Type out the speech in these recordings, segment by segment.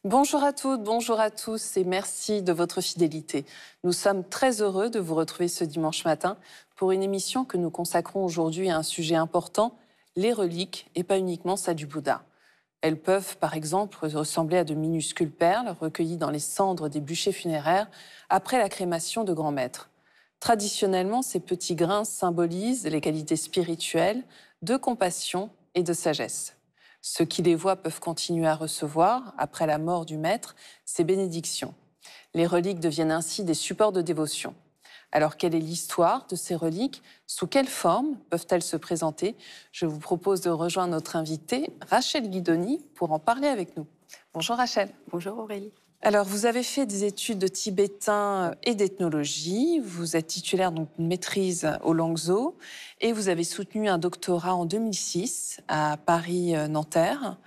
Bonjour à toutes, bonjour à tous et merci de votre fidélité. Nous sommes très heureux de vous retrouver ce dimanche matin pour une émission que nous consacrons aujourd'hui à un sujet important, les reliques et pas uniquement celles du Bouddha. Elles peuvent par exemple ressembler à de minuscules perles recueillies dans les cendres des bûchers funéraires après la crémation de grands maîtres. Traditionnellement, ces petits grains symbolisent les qualités spirituelles de compassion et de sagesse. Ceux qui les voient peuvent continuer à recevoir, après la mort du maître, ces bénédictions. Les reliques deviennent ainsi des supports de dévotion. Alors, quelle est l'histoire de ces reliques? Sous quelle forme peuvent-elles se présenter? Je vous propose de rejoindre notre invitée, Rachel Guidoni, pour en parler avec nous. Bonjour Rachel. Bonjour Aurélie. Alors, vous avez fait des études de tibétain et d'ethnologie. Vous êtes titulaire d'une maîtrise au Langzhou et vous avez soutenu un doctorat en 2006 à Paris-Nanterre.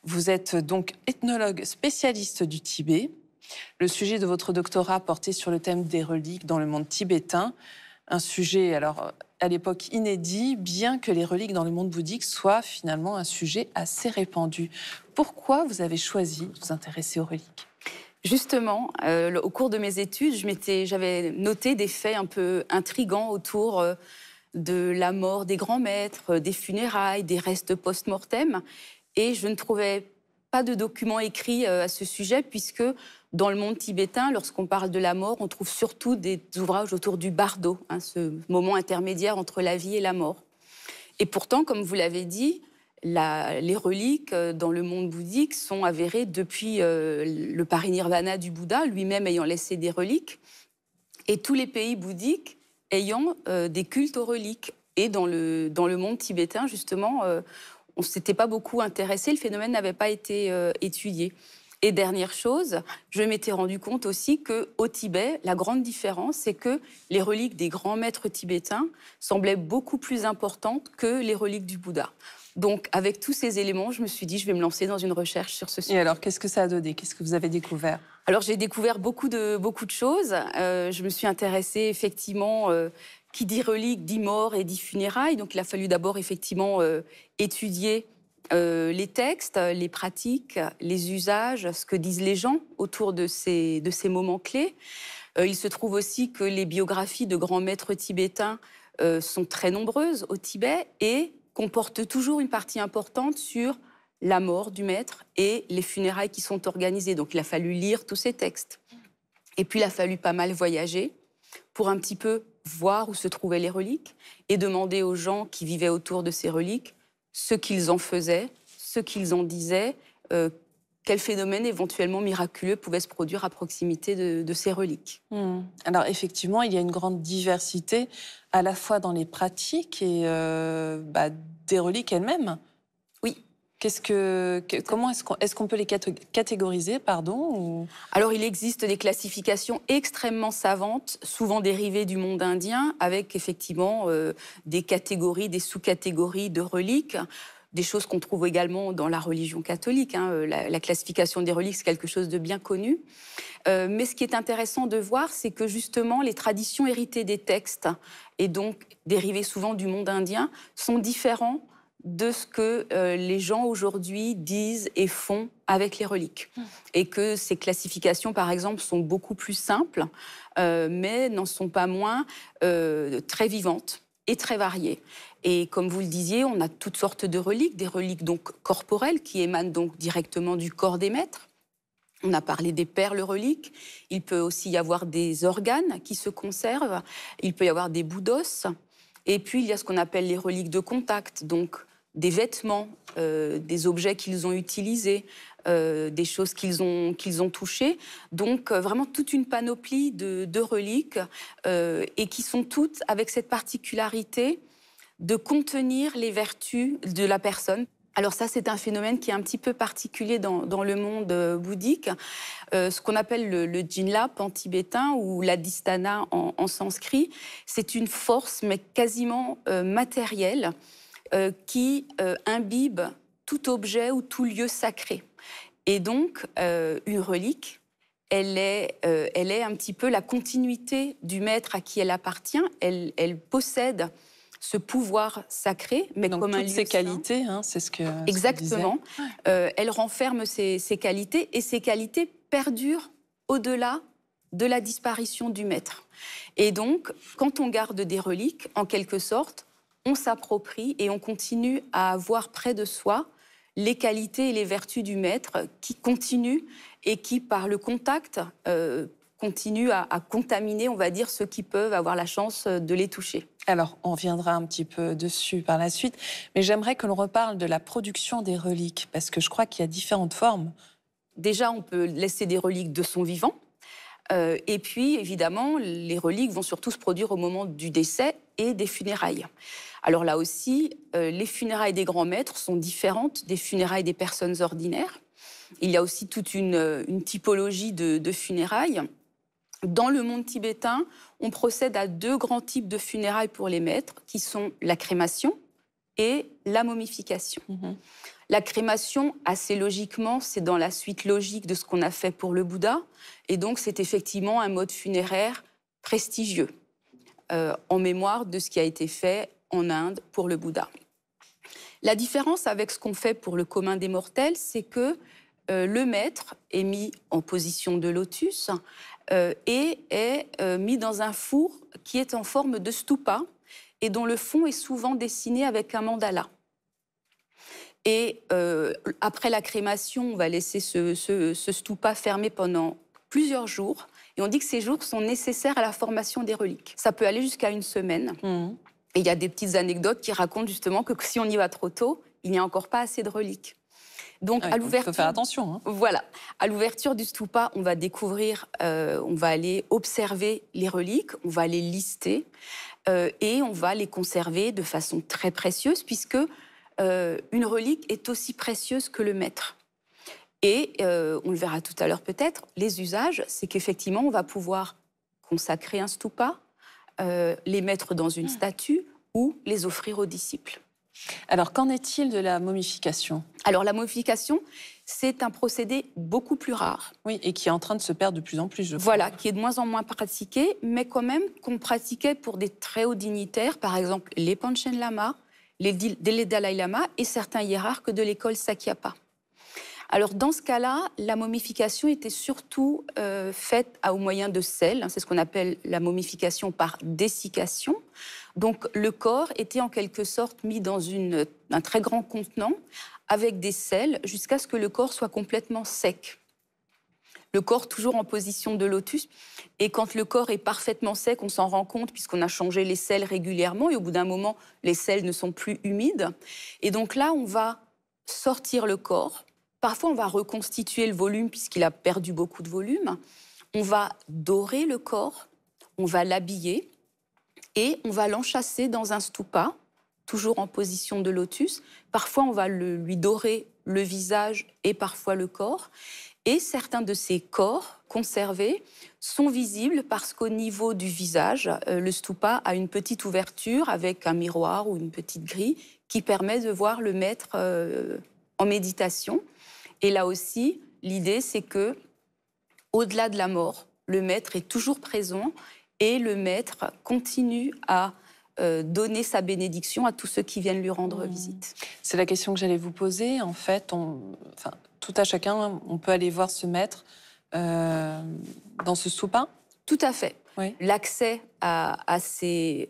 Vous êtes donc ethnologue spécialiste du Tibet. Le sujet de votre doctorat portait sur le thème des reliques dans le monde tibétain. Un sujet, alors, à l'époque inédit, bien que les reliques dans le monde bouddhique soient finalement un sujet assez répandu. Pourquoi vous avez choisi de vous intéresser aux reliques ? Justement, au cours de mes études, j'avais noté des faits un peu intrigants autour de la mort des grands maîtres, des funérailles, des restes post-mortem. Et je ne trouvais pas de documents écrits à ce sujet, puisque dans le monde tibétain, lorsqu'on parle de la mort, on trouve surtout des ouvrages autour du bardo, ce moment intermédiaire entre la vie et la mort. Et pourtant, comme vous l'avez dit, les reliques dans le monde bouddhique sont avérées depuis le parinirvana du Bouddha, lui-même ayant laissé des reliques, et tous les pays bouddhiques ayant des cultes aux reliques. Et dans le monde tibétain, justement, on ne s'était pas beaucoup intéressé, le phénomène n'avait pas été étudié. Et dernière chose, je m'étais rendu compte aussi qu'au Tibet, la grande différence, c'est que les reliques des grands maîtres tibétains semblaient beaucoup plus importantes que les reliques du Bouddha. Donc, avec tous ces éléments, je me suis dit, je vais me lancer dans une recherche sur ce sujet. Et alors, qu'est-ce que ça a donné? Qu'est-ce que vous avez découvert? Alors, j'ai découvert beaucoup de choses. Je me suis intéressée, effectivement, qui dit relique, dit mort et dit funérailles. Donc, il a fallu d'abord, effectivement, étudier les textes, les pratiques, les usages, ce que disent les gens autour de ces moments clés. Il se trouve aussi que les biographies de grands maîtres tibétains sont très nombreuses au Tibet et comportent toujours une partie importante sur la mort du maître et les funérailles qui sont organisées. Donc il a fallu lire tous ces textes. Et puis il a fallu pas mal voyager pour un petit peu voir où se trouvaient les reliques et demander aux gens qui vivaient autour de ces reliques ce qu'ils en faisaient, ce qu'ils en disaient, quel phénomène éventuellement miraculeux pouvait se produire à proximité de ces reliques. Alors effectivement, il y a une grande diversité à la fois dans les pratiques et des reliques elles-mêmes. Oui. Comment est-ce qu'on peut les catégoriser, ou... Alors, il existe des classifications extrêmement savantes, souvent dérivées du monde indien, avec effectivement des catégories, des sous-catégories de reliques, des choses qu'on trouve également dans la religion catholique. La classification des reliques, c'est quelque chose de bien connu. Mais ce qui est intéressant de voir, c'est que justement, les traditions héritées des textes, et donc dérivées souvent du monde indien, sont différentes de ce que les gens aujourd'hui disent et font avec les reliques. Et que ces classifications, par exemple, sont beaucoup plus simples, mais n'en sont pas moins très vivantes et très variées. Et comme vous le disiez, on a toutes sortes de reliques, des reliques donc corporelles qui émanent donc directement du corps des maîtres. On a parlé des perles reliques. Il peut aussi y avoir des organes qui se conservent. Il peut y avoir des bouts d'os. Et puis, il y a ce qu'on appelle les reliques de contact, donc des vêtements, des objets qu'ils ont utilisés, des choses qu'ils ont touchées. Donc, vraiment toute une panoplie de reliques et qui sont toutes avec cette particularité de contenir les vertus de la personne. Alors ça, c'est un phénomène qui est un petit peu particulier dans le monde bouddhique. Ce qu'on appelle le jinlap en tibétain ou l'adhisthana en sanskrit, c'est une force, mais quasiment matérielle, qui imbibe tout objet ou tout lieu sacré. Et donc, une relique, elle est un petit peu la continuité du maître à qui elle appartient. Elle possède ce pouvoir sacré, mais donc comme un lieu toutes ces saint. qualités, hein, c'est ce que Exactement. Elle renferme ces qualités et ces qualités perdurent au-delà de la disparition du maître. Et donc, quand on garde des reliques, en quelque sorte, on s'approprie et on continue à avoir près de soi les qualités et les vertus du maître qui continuent et qui, par le contact, continuent à contaminer, on va dire, ceux qui peuvent avoir la chance de les toucher. Alors, on reviendra un petit peu dessus par la suite, mais j'aimerais que l'on reparle de la production des reliques, parce que je crois qu'il y a différentes formes. Déjà, on peut laisser des reliques de son vivant. Et puis, évidemment, les reliques vont surtout se produire au moment du décès et des funérailles. Alors là aussi, les funérailles des grands maîtres sont différentes des funérailles des personnes ordinaires. Il y a aussi toute une typologie de funérailles. Dans le monde tibétain, on procède à 2 grands types de funérailles pour les maîtres, qui sont la crémation et la momification. La crémation, assez logiquement, c'est dans la suite logique de ce qu'on a fait pour le Bouddha. Et donc, c'est effectivement un mode funéraire prestigieux, en mémoire de ce qui a été fait en Inde pour le Bouddha. La différence avec ce qu'on fait pour le commun des mortels, c'est que le maître est mis en position de lotus et est mis dans un four qui est en forme de stupa et dont le fond est souvent dessiné avec un mandala. Et après la crémation, on va laisser ce stupa fermé pendant plusieurs jours. Et on dit que ces jours sont nécessaires à la formation des reliques. Ça peut aller jusqu'à 1 semaine. Et il y a des petites anecdotes qui racontent justement que si on y va trop tôt, il n'y a encore pas assez de reliques. Donc, à l'ouverture, il faut faire attention. Hein. Voilà. À l'ouverture du stupa, on va découvrir, on va aller observer les reliques, on va les lister et on va les conserver de façon très précieuse puisque une relique est aussi précieuse que le maître. Et on le verra tout à l'heure peut-être, les usages, c'est qu'effectivement, on va pouvoir consacrer un stupa, les mettre dans une statue ou les offrir aux disciples. Alors, qu'en est-il de la momification? Alors, la momification, c'est un procédé beaucoup plus rare. Oui, et qui est en train de se perdre de plus en plus, je crois. Voilà, qui est de moins en moins pratiqué, mais quand même qu'on pratiquait pour des très hauts dignitaires, par exemple les Panchen Lama, les Dalai Lama et certains hiérarques de l'école Sakyapa. Alors, dans ce cas-là, la momification était surtout faite au moyen de sel. C'est ce qu'on appelle la momification par dessiccation. Donc, le corps était en quelque sorte mis dans un très grand contenant avec des sels jusqu'à ce que le corps soit complètement sec. Le corps toujours en position de lotus. Et quand le corps est parfaitement sec, on s'en rend compte puisqu'on a changé les sels régulièrement. Et au bout d'un moment, les sels ne sont plus humides. Et donc là, on va sortir le corps. Parfois, on va reconstituer le volume puisqu'il a perdu beaucoup de volume. On va dorer le corps, on va l'habiller et on va l'enchasser dans un stupa, toujours en position de lotus. Parfois, on va lui dorer le visage et parfois le corps. Et certains de ces corps conservés sont visibles parce qu'au niveau du visage, le stupa a une petite ouverture avec un miroir ou une petite grille qui permet de voir le maître en méditation. Et là aussi, l'idée, c'est que, au-delà de la mort, le maître est toujours présent et le maître continue à donner sa bénédiction à tous ceux qui viennent lui rendre visite. C'est la question que j'allais vous poser. En fait, tout à chacun, on peut aller voir ce maître dans ce stupa? Tout à fait. Oui. L'accès à ces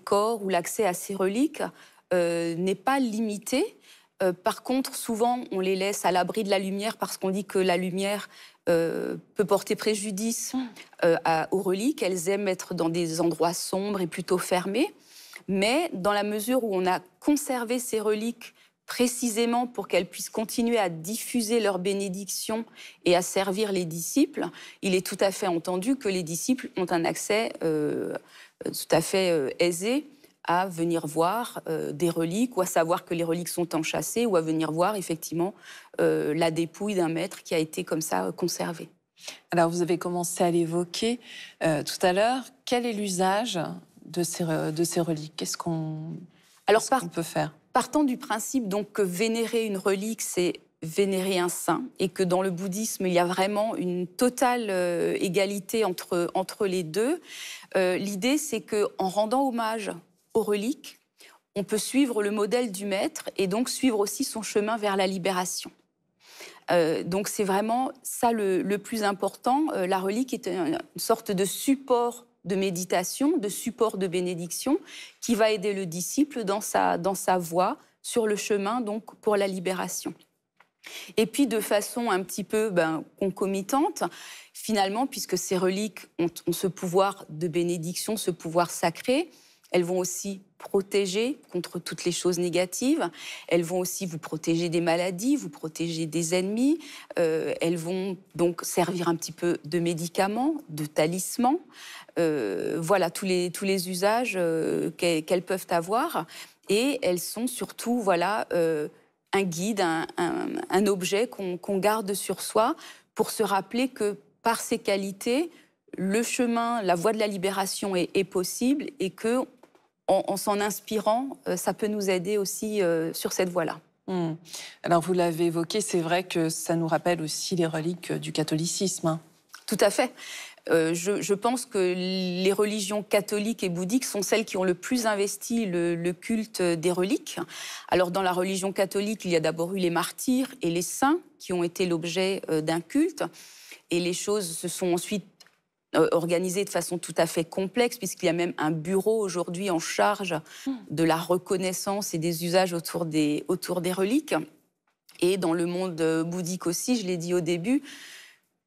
corps ou l'accès à ces reliques n'est pas limité. Par contre, souvent, on les laisse à l'abri de la lumière parce qu'on dit que la lumière peut porter préjudice aux reliques. Elles aiment être dans des endroits sombres et plutôt fermés. Mais dans la mesure où on a conservé ces reliques précisément pour qu'elles puissent continuer à diffuser leur bénédiction et à servir les disciples, il est tout à fait entendu que les disciples ont un accès tout à fait aisé à venir voir des reliques ou à savoir que les reliques sont enchâssées ou à venir voir effectivement la dépouille d'un maître qui a été comme ça conservé. Alors vous avez commencé à l'évoquer tout à l'heure. Quel est l'usage de ces reliques? Qu'est-ce qu'on peut faire? Partant du principe donc, que vénérer une relique, c'est vénérer un saint, et que dans le bouddhisme, il y a vraiment une totale égalité entre les deux, l'idée c'est qu'en rendant hommage aux reliques, on peut suivre le modèle du maître et donc suivre aussi son chemin vers la libération. Donc c'est vraiment ça le plus important. La relique est une sorte de support de méditation, de support de bénédiction qui va aider le disciple dans sa voie sur le chemin donc pour la libération. Et puis de façon un petit peu concomitante, finalement, puisque ces reliques ont ce pouvoir de bénédiction, ce pouvoir sacré, elles vont aussi protéger contre toutes les choses négatives. Elles vont aussi vous protéger des maladies, vous protéger des ennemis. Elles vont donc servir un petit peu de médicaments, de talismans. Voilà tous les usages qu'elles peuvent avoir. Et elles sont surtout un guide, un objet qu'on garde sur soi pour se rappeler que par ses qualités, le chemin, la voie de la libération est possible et que en s'en inspirant, ça peut nous aider aussi sur cette voie-là. Alors, vous l'avez évoqué, c'est vrai que ça nous rappelle aussi les reliques du catholicisme. Tout à fait. Je pense que les religions catholiques et bouddhiques sont celles qui ont le plus investi le culte des reliques. Alors, dans la religion catholique, il y a d'abord eu les martyrs et les saints qui ont été l'objet d'un culte. Et les choses se sont ensuite organisée de façon tout à fait complexe, puisqu'il y a même un bureau aujourd'hui en charge de la reconnaissance et des usages autour des reliques. Et dans le monde bouddhique aussi, je l'ai dit au début,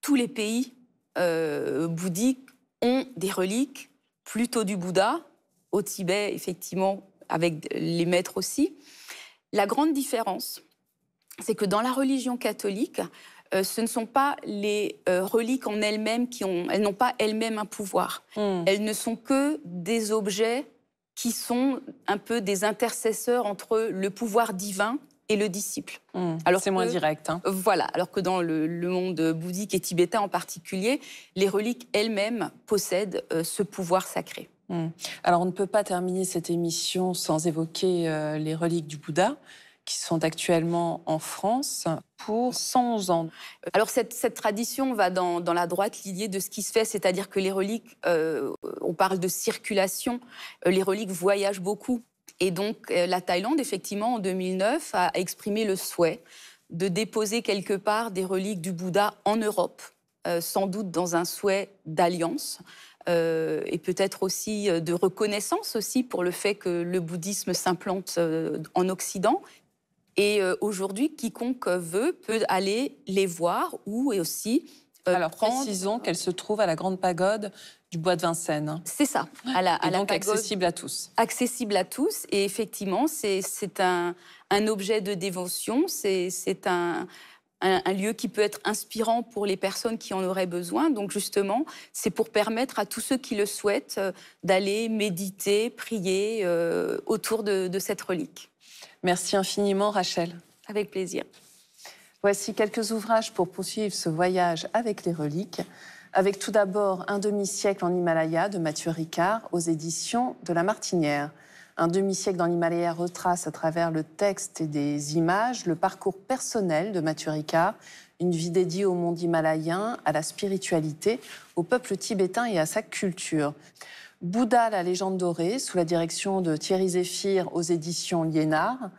tous les pays bouddhiques ont des reliques, plutôt du Bouddha, au Tibet, effectivement, avec les maîtres aussi. La grande différence, c'est que dans la religion catholique, ce ne sont pas les reliques en elles-mêmes elles n'ont pas elles-mêmes un pouvoir. Elles ne sont que des objets qui sont un peu des intercesseurs entre le pouvoir divin et le disciple. C'est moins direct. Voilà, alors que dans le monde bouddhique et tibétain en particulier, les reliques elles-mêmes possèdent ce pouvoir sacré. Alors on ne peut pas terminer cette émission sans évoquer les reliques du Bouddha, qui sont actuellement en France pour 111 ans. Alors cette tradition va dans la droite lignée de ce qui se fait, c'est-à-dire que les reliques, on parle de circulation, les reliques voyagent beaucoup. Et donc la Thaïlande, effectivement, en 2009, a exprimé le souhait de déposer quelque part des reliques du Bouddha en Europe, sans doute dans un souhait d'alliance. Et peut-être aussi de reconnaissance aussi pour le fait que le bouddhisme s'implante en Occident. Et aujourd'hui, quiconque veut peut aller les voir ou aussi alors, précisons qu'elle se trouve à la Grande Pagode du Bois de Vincennes. C'est ça. Et donc accessible à tous. Accessible à tous. Et effectivement, c'est un objet de dévotion. C'est un lieu qui peut être inspirant pour les personnes qui en auraient besoin. Donc justement, c'est pour permettre à tous ceux qui le souhaitent d'aller méditer, prier autour de cette relique. Merci infiniment, Rachel. Avec plaisir. Voici quelques ouvrages pour poursuivre ce voyage avec les reliques, avec tout d'abord Un demi-siècle en Himalaya de Mathieu Ricard aux éditions de La Martinière. Un demi-siècle dans l'Himalaya retrace à travers le texte et des images le parcours personnel de Mathieu Ricard, une vie dédiée au monde himalayen, à la spiritualité, au peuple tibétain et à sa culture. Bouddha, la légende dorée, sous la direction de Thierry Zéphyr aux éditions Liénard.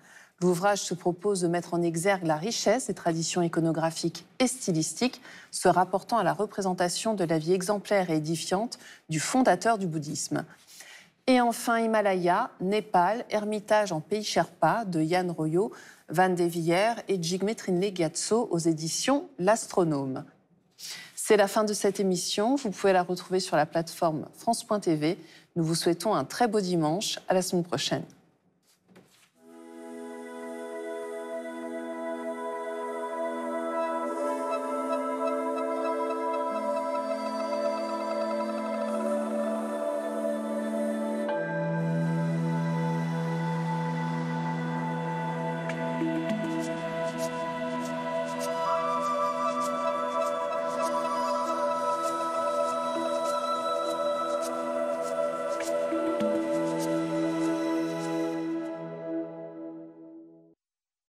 L'ouvrage se propose de mettre en exergue la richesse des traditions iconographiques et stylistiques, se rapportant à la représentation de la vie exemplaire et édifiante du fondateur du bouddhisme. Et enfin, Himalaya, Népal, Ermitage en pays Sherpa de Yann Royo, Van de Villers et Jigme Trinley Gyatso aux éditions L'Astronome. C'est la fin de cette émission. Vous pouvez la retrouver sur la plateforme France.tv. Nous vous souhaitons un très beau dimanche. À la semaine prochaine.